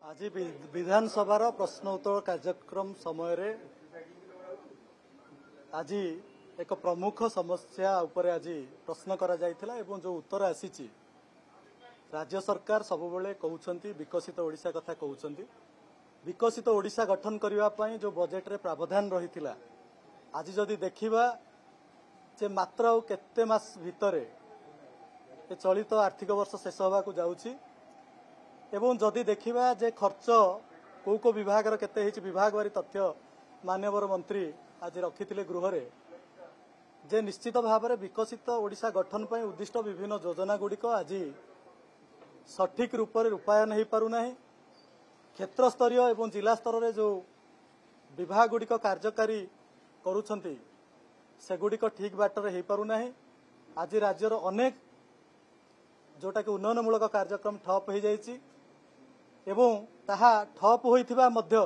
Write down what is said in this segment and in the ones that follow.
आज विधानसभा प्रश्न उत्तर कार्यक्रम समय आज एक प्रमुख समस्या उपरे आज प्रश्न करा जायथिला एवं जो उत्तर आसीची राज्य सरकार सबुबले कहउछंती विकसित ओडिशा कथा कहउछंती विकसित ओडिशा गठन करिवा पई जो बजेट रे प्रावधान रहिथिला आज जदि देखिबा जे मात्र केते मास भितरे चलित आर्थिक वर्ष शेष होगा को जाउची एवं जदि देखिबा जे खर्च को विभाग केते हिच विभाग वारी तथ्य माननीय मंत्री आज रखिथिले गृह रे जे निश्चित भाव में विकसित ओडिशा गठन पई उद्दिष्ट विभिन्न योजना गुड़िक आज सठिक रूप से रूपायन हो पारुना क्षेत्र स्तरीय एवं जिला स्तर में जो विभाग गुड़िक कार्यकारी करुछंती सेगुड़िक ठीक बाटर हो पारुना आज राज्यर अनेक जोटा कि उन्नयनमूलक कार्यक्रम ठप हो जाइए एवं ताहा ठप होइथिबा मध्य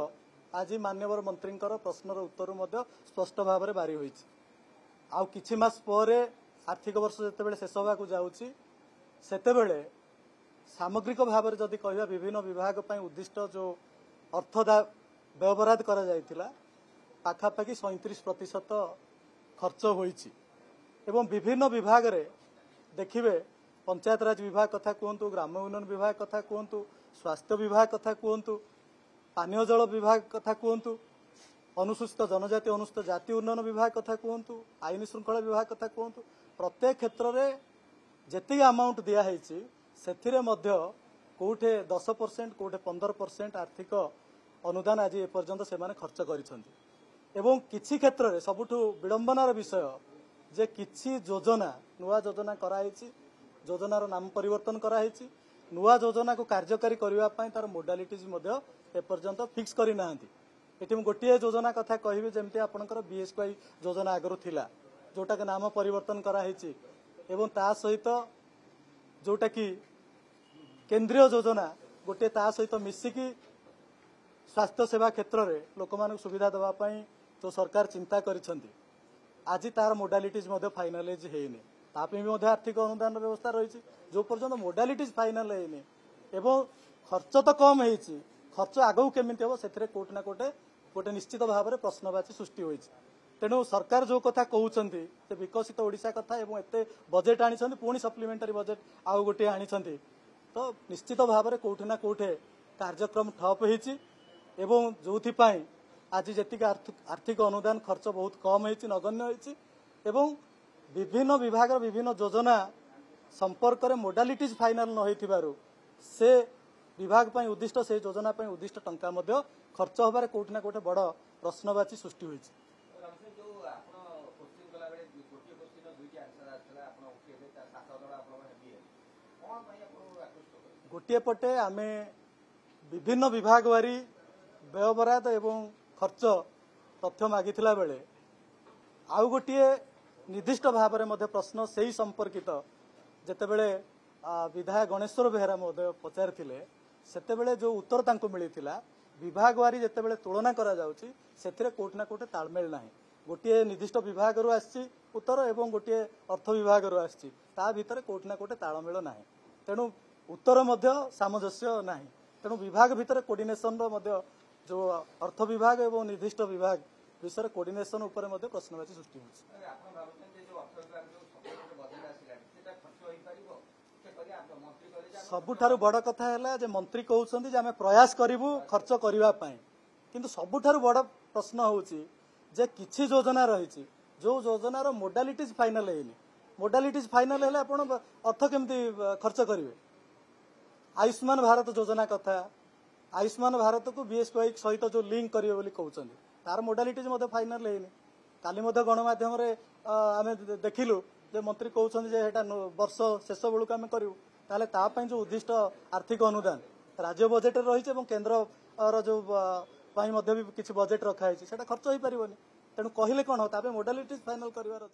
आज माननीय मंत्री प्रश्नर उत्तर स्पष्ट भाव में बारी होइछि आउ किछि मास परे आर्थिक वर्ष जेतेबेले शेष होगा को जाउछि सेतेबेले सामग्रिक भाव में जदि कहबा विभिन्न विभाग पई उद्दिष्ट जो अर्थ व्यवहार करा जायतिला पाखापाखि 37% खर्च होइछि एवं विभिन्न विभाग रे देखिबे पंचायत राज विभाग कथा कहतु ग्राम उन्नयन विभाग कथा कहतु स्वास्थ्य विभाग कथा कहतु पानीय जल विभाग कथा कहतु अनुसूचित जनजाति अनुसूचित जाति उन्नयन विभाग कथा कहतु आईन श्रृंखला विभाग कथा कहतु प्रत्येक क्षेत्र में जेति अमाउंट दिया से कौटे 10% कौटे 15% आर्थिक अनुदान आज एपर्यंत से खर्च कर किसी क्षेत्र में सबुठ विडंबनार विषय जे किसी योजना नुआ योजना कराई योजनार नाम परिवर्तन कराई नुआ योजना को कार्यकारी करने तार मोडालिटीज एपर्यंत फिक्स करना ये गोटे योजना कथा कहि जमी आपंकर बीएसवाई योजना आगु थिला जोटा कि नाम परिवर्तन कराई ता सहित जोटा कि केंद्रीय योजना गोटे ता सहित मिसिकी स्वास्थ्य सेवा क्षेत्र में लोक मान सुविधा देवाई जो सरकार चिंता करिसेंती आज तार मोडालिटीज फाइनालाइज होनी तापी आर्थिक अनुदान व्यवस्था रही जो पर्यंत मोडालिटीज फाइनाल होनी एवं खर्च तो कम होती खर्च आगू केमी हम से कोटे ना कोटे गोटे निश्चित भाव में प्रश्नवाची सृष्टि होती तेणु सरकार जो कथा कहते विकसित ओडिशा कथा एवं एत बजेट आनी पुणी सप्लीमेंटारी बजेट आउ गोटे आनी तो निश्चित भाव में कोठे ना कोठे कार्यक्रम ठप हो जो आज जी आर्थिक अनुदान खर्च बहुत कम होती नगण्य होती विभिन्न विभाग विभिन्न योजना संपर्क में मोडालिटीज फाइनाल न हो से विभाग पर उद्दिष्ट से योजना पर उद्दिष्ट टंका खर्च होबार कोठे ना कोठे बड़ प्रश्नवाची सृष्टि होती गोटे पटे आमे विभिन्न विभाग वारी व्यवहार एवं खर्च तथ्य मागिथिला बेले आउ गोटे निर्दिष्ट भाव में प्रश्न से ही संपर्कित जेतेबेले विधायक गणेश्वर बेहेरा पचारि सेतेबेले जो उत्तर तांको मिलिथिला विभाग वारी जेतेबेले तुलना करा जाउची सेथिरे कोठे ना कोठे तालमेल नाही गोटे निर्दिष्ट विभाग रु आछि उत्तर एवं गोटे अर्थ विभाग रु आछि ता भितरे कोठे ना कोठे तालमेल नाही तेणु उत्तर मध्य सामंजस्य नाही तेणु विभाग भितर कोऑर्डिनेशन रो जो अर्थ विभाग एवं निर्दिष्ट विभाग विषय कोऑर्डिनेशन उपर प्रश्नवाची सृष्टि होछि सबुठारु बड़ कथा है जे मंत्री कहउछन्ती जे आमे प्रयास करिवु खर्च करिवा पई किंतु सबुठारु बड़ प्रश्न होछि जे किछि योजना रही जो योजनार मोडालिटीज फाइनाल हेनी मोडालिटीज फाइनाल हेले आपण अर्थ केमती खर्च करिवे आयुष्मान भारत योजना कथा आयुष्मान भारत को बीएसवाई सहित जो लिंक करिवे बोली कहउछन्ती तार मोडालिटीज फाइनाल हेनी काली गणमाध्यम आम देखिलु जे मंत्री कहउछन्ती जे हेटा वर्ष शेष बेलू आम करूँ ताले तापाई जो उद्दिष्ट आर्थिक अनुदान राज्य बजेट रही केन्द्र जो भी किसी बजेट रखाई खर्च हो पारनी तेणु कहले कौन हो मोडालिटीज फाइनाल कर